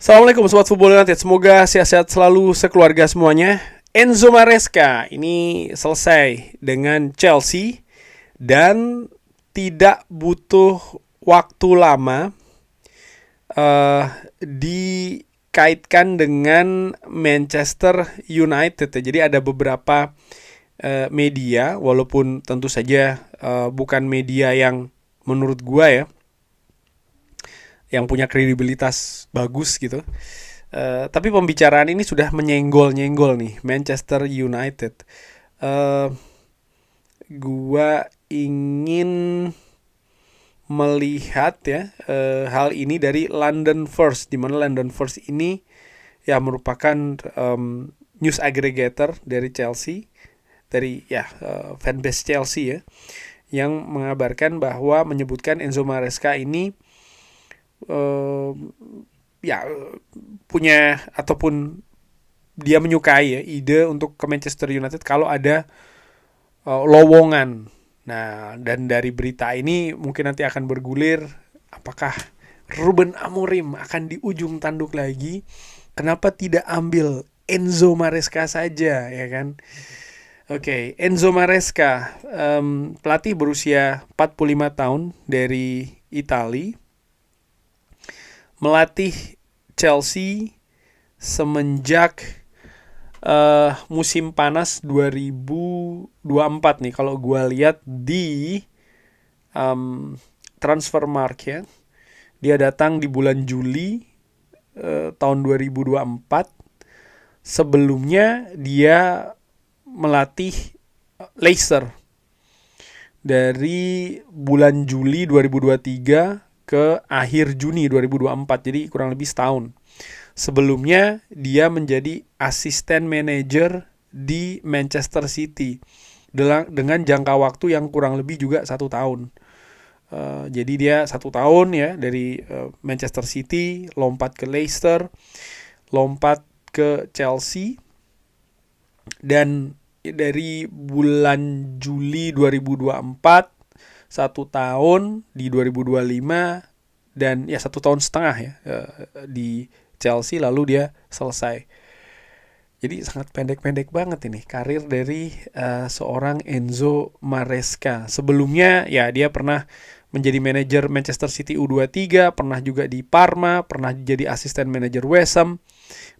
Assalamualaikum Sobat Football United. Semoga sehat-sehat selalu sekeluarga semuanya. Enzo Maresca ini selesai dengan Chelsea dan tidak butuh waktu lama dikaitkan dengan Manchester United. Jadi ada beberapa media, walaupun tentu saja bukan media yang menurut gua ya yang punya kredibilitas bagus gitu. Tapi pembicaraan ini sudah menyenggol-nyenggol nih Manchester United. Gua ingin melihat ya hal ini dari London First, di mana London First ini ya merupakan news aggregator dari Chelsea, dari fanbase Chelsea ya, yang mengabarkan bahwa menyebutkan Enzo Maresca ini punya ataupun dia menyukai ya ide untuk ke Manchester United kalau ada lowongan. Nah, dan dari berita ini mungkin nanti akan bergulir apakah Ruben Amorim akan di ujung tanduk lagi. Kenapa tidak ambil Enzo Maresca saja, ya kan? Oke, Enzo Maresca, pelatih berusia 45 tahun dari Italia, melatih Chelsea semenjak musim panas 2024 nih. Kalau gue lihat di Transfermarkt ya, dia datang di bulan Juli tahun 2024. Sebelumnya dia melatih Leicester dari bulan Juli 2023 ke akhir Juni 2024, jadi kurang lebih setahun. Sebelumnya dia menjadi asisten manajer di Manchester City dengan jangka waktu yang kurang lebih juga 1 tahun. Jadi dia 1 tahun ya dari Manchester City, lompat ke Leicester, lompat ke Chelsea, dan dari bulan Juli 2024 1 tahun di 2025 dan ya 1 tahun setengah ya di Chelsea, lalu dia selesai. Jadi sangat pendek-pendek banget ini karir dari seorang Enzo Maresca. Sebelumnya ya dia pernah menjadi manajer Manchester City U23, pernah juga di Parma, pernah jadi asisten manajer West Ham,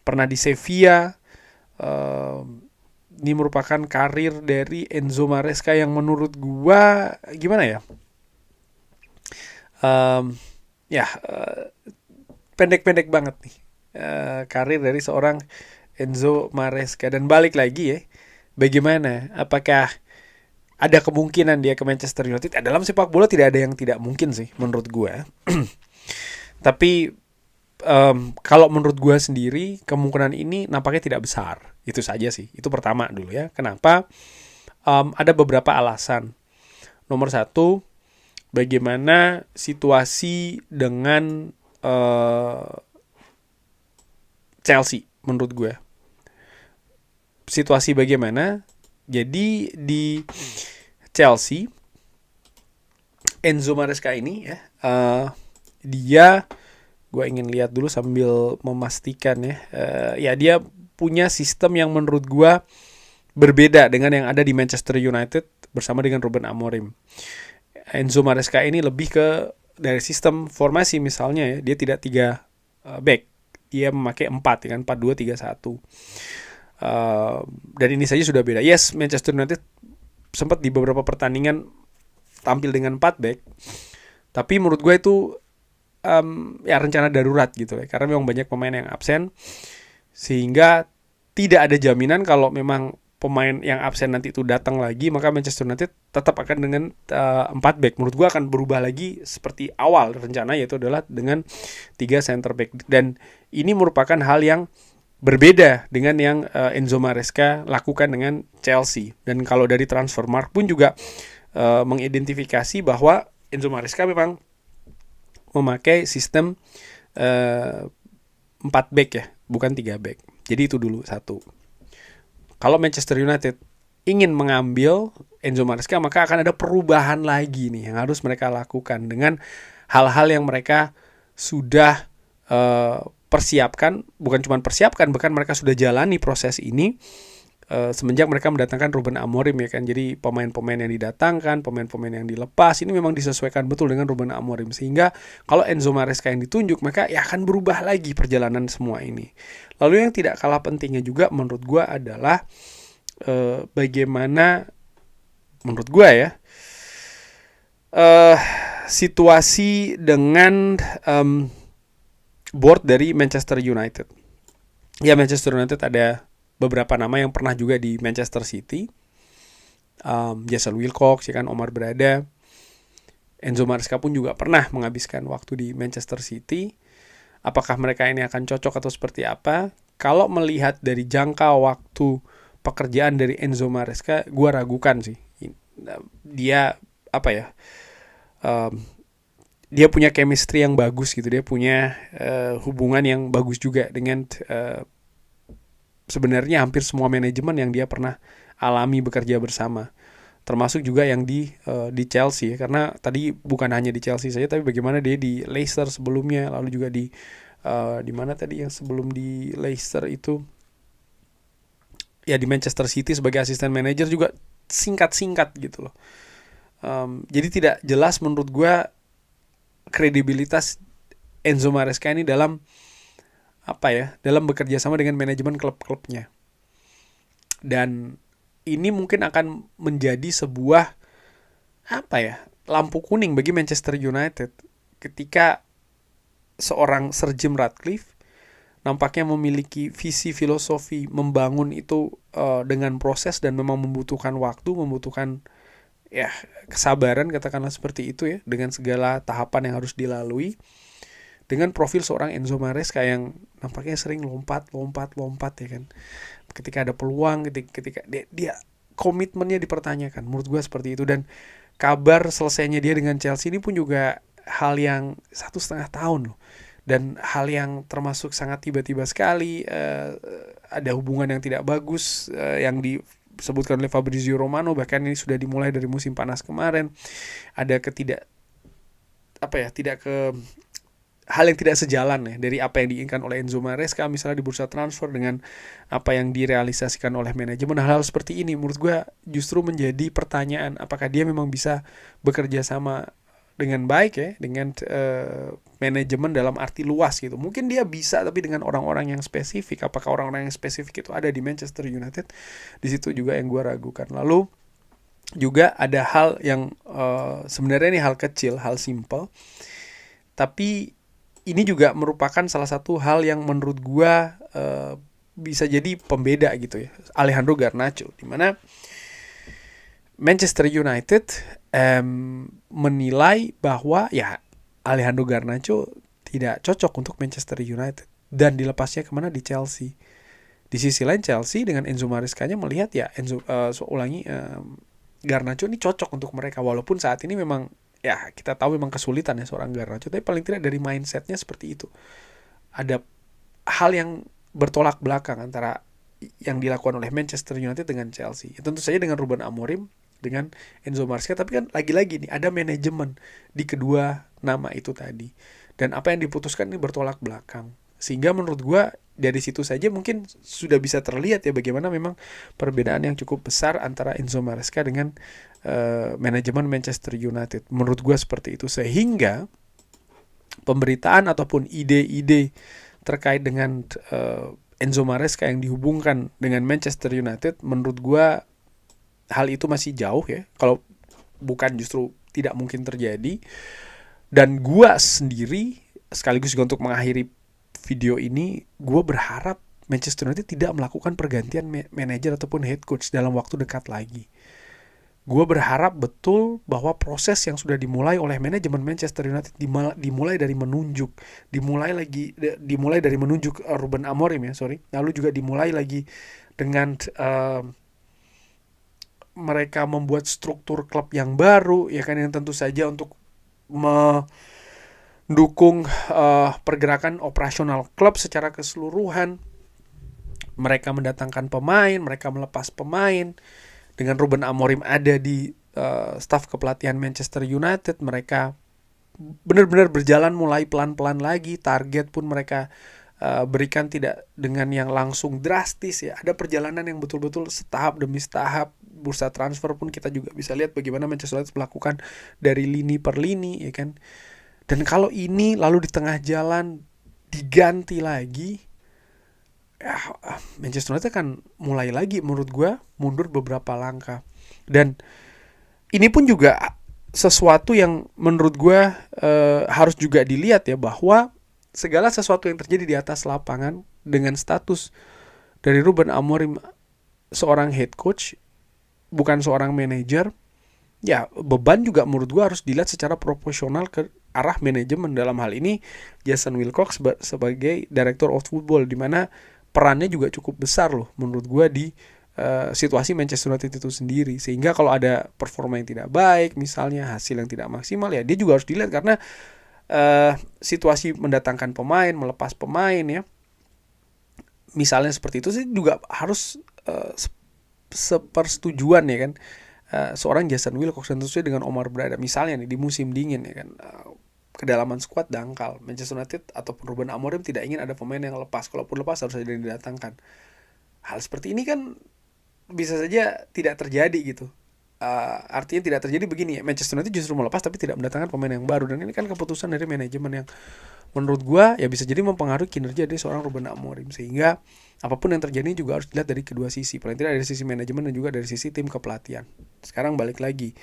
pernah di Sevilla. Ini merupakan karir dari Enzo Maresca yang menurut gua gimana ya? Pendek-pendek banget nih karir dari seorang Enzo Maresca. Dan balik lagi ya, bagaimana? Apakah ada kemungkinan dia ke Manchester United? Dalam sepak bola tidak ada yang tidak mungkin sih menurut gua. Tapi kalau menurut gue sendiri kemungkinan ini nampaknya tidak besar. Itu saja sih. Itu pertama dulu ya. Kenapa? Ada beberapa alasan. Nomor 1, bagaimana situasi dengan Chelsea menurut gue. Situasi bagaimana? Jadi di Chelsea, Enzo Maresca ini ya, dia, gue ingin lihat dulu sambil memastikan ya. Ya dia punya sistem yang menurut gue berbeda dengan yang ada di Manchester United bersama dengan Ruben Amorim. Enzo Maresca ini lebih ke dari sistem formasi misalnya ya, dia tidak 3 back, dia memakai 4 ya kan, 4-2-3-1. Dan ini saja sudah beda. Yes, Manchester United sempat di beberapa pertandingan tampil dengan 4 back, tapi menurut gue itu ya rencana darurat gitu ya, karena memang banyak pemain yang absen, sehingga tidak ada jaminan kalau memang pemain yang absen nanti itu datang lagi, maka Manchester United tetap akan dengan 4 back. Menurut gue akan berubah lagi seperti awal rencana, yaitu adalah dengan 3 center back. Dan ini merupakan hal yang berbeda dengan yang Enzo Maresca lakukan dengan Chelsea. Dan kalau dari Transfermarkt pun juga mengidentifikasi bahwa Enzo Maresca memang memakai sistem 4 back ya, bukan 3 back. Jadi itu dulu satu. Kalau Manchester United ingin mengambil Enzo Maresca, maka akan ada perubahan lagi nih yang harus mereka lakukan dengan hal-hal yang mereka sudah bukan cuma persiapkan, bahkan mereka sudah jalani proses ini semenjak mereka mendatangkan Ruben Amorim ya kan. Jadi pemain-pemain yang didatangkan, pemain-pemain yang dilepas ini memang disesuaikan betul dengan Ruben Amorim, sehingga kalau Enzo Maresca yang ditunjuk, maka ya akan berubah lagi perjalanan semua ini. Lalu yang tidak kalah pentingnya juga menurut gue adalah bagaimana menurut gue ya situasi dengan board dari Manchester United. Ya, Manchester United ada beberapa nama yang pernah juga di Manchester City, Jesse Wilcox ya kan, Omar Berada, Enzo Maresca pun juga pernah menghabiskan waktu di Manchester City. Apakah mereka ini akan cocok atau seperti apa? Kalau melihat dari jangka waktu pekerjaan dari Enzo Maresca, gue ragukan sih. Dia apa ya? Dia punya chemistry yang bagus gitu. Dia punya hubungan yang bagus juga dengan sebenarnya hampir semua manajemen yang dia pernah alami bekerja bersama. Termasuk juga yang di Chelsea ya. Karena tadi bukan hanya di Chelsea saja, tapi bagaimana dia di Leicester sebelumnya, lalu juga di mana tadi yang sebelum di Leicester itu, ya di Manchester City sebagai asisten manajer juga singkat-singkat gitu loh. Jadi tidak jelas menurut gue kredibilitas Enzo Maresca ini dalam dalam bekerja sama dengan manajemen klub-klubnya. Dan ini mungkin akan menjadi sebuah lampu kuning bagi Manchester United ketika seorang Sir Jim Ratcliffe nampaknya memiliki visi filosofi membangun itu dengan proses dan memang membutuhkan waktu, membutuhkan ya kesabaran, katakanlah seperti itu ya, dengan segala tahapan yang harus dilalui. Dengan profil seorang Enzo Maresca yang nampaknya sering lompat ya kan. Ketika ada peluang, ketika dia komitmennya dipertanyakan. Menurut gue seperti itu. Dan kabar selesainya dia dengan Chelsea ini pun juga hal yang 1,5 tahun loh. Dan hal yang termasuk sangat tiba-tiba sekali. Ada hubungan yang tidak bagus yang disebutkan oleh Fabrizio Romano, bahkan ini sudah dimulai dari musim panas kemarin. Ada hal yang tidak sejalan ya dari apa yang diinginkan oleh Enzo Maresca misalnya di bursa transfer dengan apa yang direalisasikan oleh manajemen. Hal-hal seperti ini menurut gue justru menjadi pertanyaan, apakah dia memang bisa bekerja sama dengan baik ya dengan manajemen dalam arti luas gitu. Mungkin dia bisa, tapi dengan orang-orang yang spesifik. Apakah orang-orang yang spesifik itu ada di Manchester United? Di situ juga yang gue ragukan. Lalu juga ada hal yang sebenarnya ini hal kecil, hal simple, tapi ini juga merupakan salah satu hal yang menurut gua bisa jadi pembeda gitu ya. Alejandro Garnacho, di mana Manchester United menilai bahwa ya Alejandro Garnacho tidak cocok untuk Manchester United dan dilepasnya kemana, di Chelsea. Di sisi lain Chelsea dengan Enzo Maresca-nya melihat ya Garnacho ini cocok untuk mereka, walaupun saat ini memang ya kita tahu memang kesulitan ya seorang Garnacho, tapi paling tidak dari mindsetnya seperti itu. Ada hal yang bertolak belakang antara yang dilakukan oleh Manchester United dengan Chelsea. Ya, tentu saja dengan Ruben Amorim, dengan Enzo Maresca, tapi kan lagi-lagi nih ada manajemen di kedua nama itu tadi. Dan apa yang diputuskan ini bertolak belakang. Sehingga menurut gua dari situ saja mungkin sudah bisa terlihat ya bagaimana memang perbedaan yang cukup besar antara Enzo Maresca dengan manajemen Manchester United. Menurut gue seperti itu, sehingga pemberitaan ataupun ide-ide terkait dengan Enzo Maresca yang dihubungkan dengan Manchester United, menurut gue hal itu masih jauh ya, kalau bukan justru tidak mungkin terjadi. Dan gue sendiri sekaligus juga untuk mengakhiri video ini, gue berharap Manchester United tidak melakukan pergantian manajer ataupun head coach dalam waktu dekat lagi. Gue berharap betul bahwa proses yang sudah dimulai oleh manajemen Manchester United dimulai dari menunjuk, dimulai dari menunjuk Ruben Amorim lalu juga dimulai lagi dengan mereka membuat struktur klub yang baru ya kan, yang tentu saja untuk mendukung pergerakan operasional klub secara keseluruhan. Mereka mendatangkan pemain, mereka melepas pemain. Dengan Ruben Amorim ada di staf kepelatihan Manchester United, mereka benar-benar berjalan mulai pelan-pelan lagi. Target pun mereka berikan tidak dengan yang langsung drastis ya. Ada perjalanan yang betul-betul setahap demi setahap. Bursa transfer pun kita juga bisa lihat bagaimana Manchester United melakukan dari lini per lini ya kan. Dan kalau ini lalu di tengah jalan diganti lagi, ya, Manchester United kan mulai lagi menurut gue mundur beberapa langkah. Dan ini pun juga sesuatu yang menurut gue harus juga dilihat ya, bahwa segala sesuatu yang terjadi di atas lapangan dengan status dari Ruben Amorim seorang head coach, bukan seorang manajer, ya beban juga menurut gue harus dilihat secara proporsional ke arah manajemen. Dalam hal ini Jason Wilcox sebagai Director of Football, di mana perannya juga cukup besar loh menurut gue di situasi Manchester United itu sendiri. Sehingga kalau ada performa yang tidak baik, misalnya hasil yang tidak maksimal, ya dia juga harus dilihat, karena situasi mendatangkan pemain, melepas pemain ya, misalnya seperti itu sih juga harus sepersetujuan ya kan, seorang Jason Wilcox dan tentunya dengan Omar Berada. Misalnya nih di musim dingin ya kan, kedalaman skuad dangkal, Manchester United ataupun Ruben Amorim tidak ingin ada pemain yang lepas. Kalaupun lepas harus ada yang didatangkan. Hal seperti ini kan bisa saja tidak terjadi gitu. Artinya tidak terjadi begini ya, Manchester United justru melepas tapi tidak mendatangkan pemain yang baru. Dan ini kan keputusan dari manajemen yang menurut gue ya bisa jadi mempengaruhi kinerja dari seorang Ruben Amorim. Sehingga apapun yang terjadi juga harus dilihat dari kedua sisi, paling tidak dari sisi manajemen dan juga dari sisi tim kepelatihan. Sekarang balik lagi,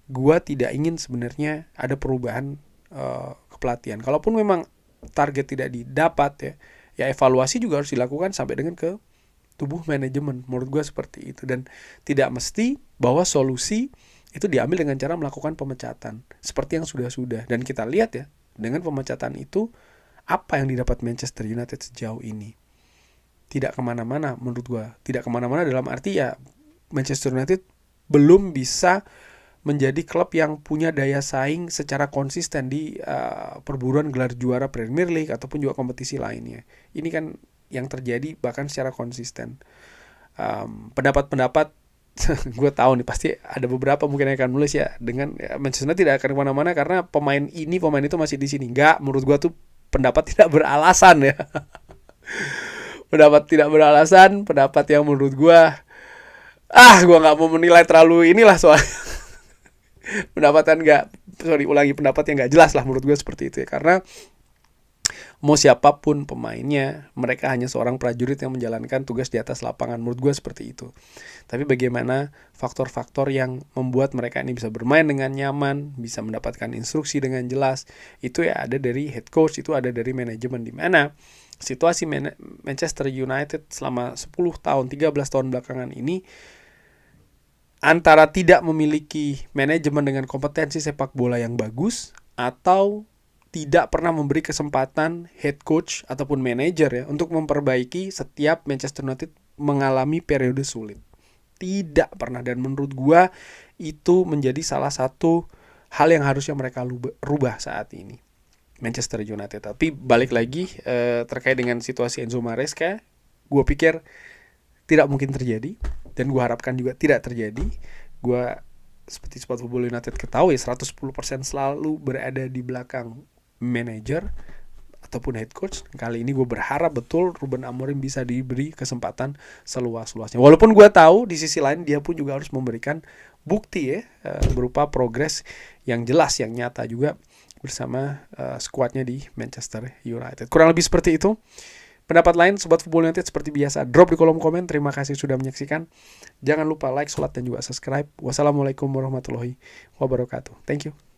gue tidak ingin sebenarnya ada perubahan kepelatihan. Kalaupun memang target tidak didapat ya evaluasi juga harus dilakukan sampai dengan ke tubuh manajemen. Menurut gue seperti itu. Dan tidak mesti bahwa solusi itu diambil dengan cara melakukan pemecatan seperti yang sudah-sudah. Dan kita lihat ya, dengan pemecatan itu apa yang didapat Manchester United sejauh ini? Tidak kemana-mana menurut gue. Tidak kemana-mana dalam arti ya Manchester United belum bisa menjadi klub yang punya daya saing secara konsisten di perburuan gelar juara Premier League ataupun juga kompetisi lainnya. Ini kan yang terjadi bahkan secara konsisten. Pendapat-pendapat gue tahu nih pasti ada beberapa mungkin yang akan nulis ya, dengan Manchester United tidak akan kemana-mana karena pemain ini pemain itu masih di sini. Enggak, menurut gue tuh pendapat tidak beralasan ya. Pendapat tidak beralasan, pendapat yang menurut gue gue nggak mau menilai terlalu inilah soalnya. pendapat yang nggak jelas lah menurut gue seperti itu ya, karena mau siapapun pemainnya, mereka hanya seorang prajurit yang menjalankan tugas di atas lapangan. Menurut gue seperti itu. Tapi bagaimana faktor-faktor yang membuat mereka ini bisa bermain dengan nyaman, bisa mendapatkan instruksi dengan jelas, itu ya ada dari head coach, itu ada dari manajemen. Di mana situasi Manchester United selama 10 tahun, 13 tahun belakangan ini antara tidak memiliki manajemen dengan kompetensi sepak bola yang bagus, atau tidak pernah memberi kesempatan head coach ataupun manajer ya untuk memperbaiki setiap Manchester United mengalami periode sulit. Tidak pernah. Dan menurut gua itu menjadi salah satu hal yang harusnya mereka rubah saat ini, Manchester United. Tapi balik lagi terkait dengan situasi Enzo Maresca, gua pikir tidak mungkin terjadi dan gua harapkan juga tidak terjadi. Gua seperti Sport Football United ketahui 110% selalu berada di belakang manajer ataupun head coach. Kali ini gue berharap betul Ruben Amorim bisa diberi kesempatan seluas-luasnya. Walaupun gue tahu di sisi lain dia pun juga harus memberikan bukti ya, berupa progres yang jelas, yang nyata juga bersama skuadnya di Manchester United. Kurang lebih seperti itu. Pendapat lain Sobat Football United seperti biasa drop di kolom komen. Terima kasih sudah menyaksikan. Jangan lupa like, sholat, dan juga subscribe. Wassalamualaikum warahmatullahi wabarakatuh. Thank you.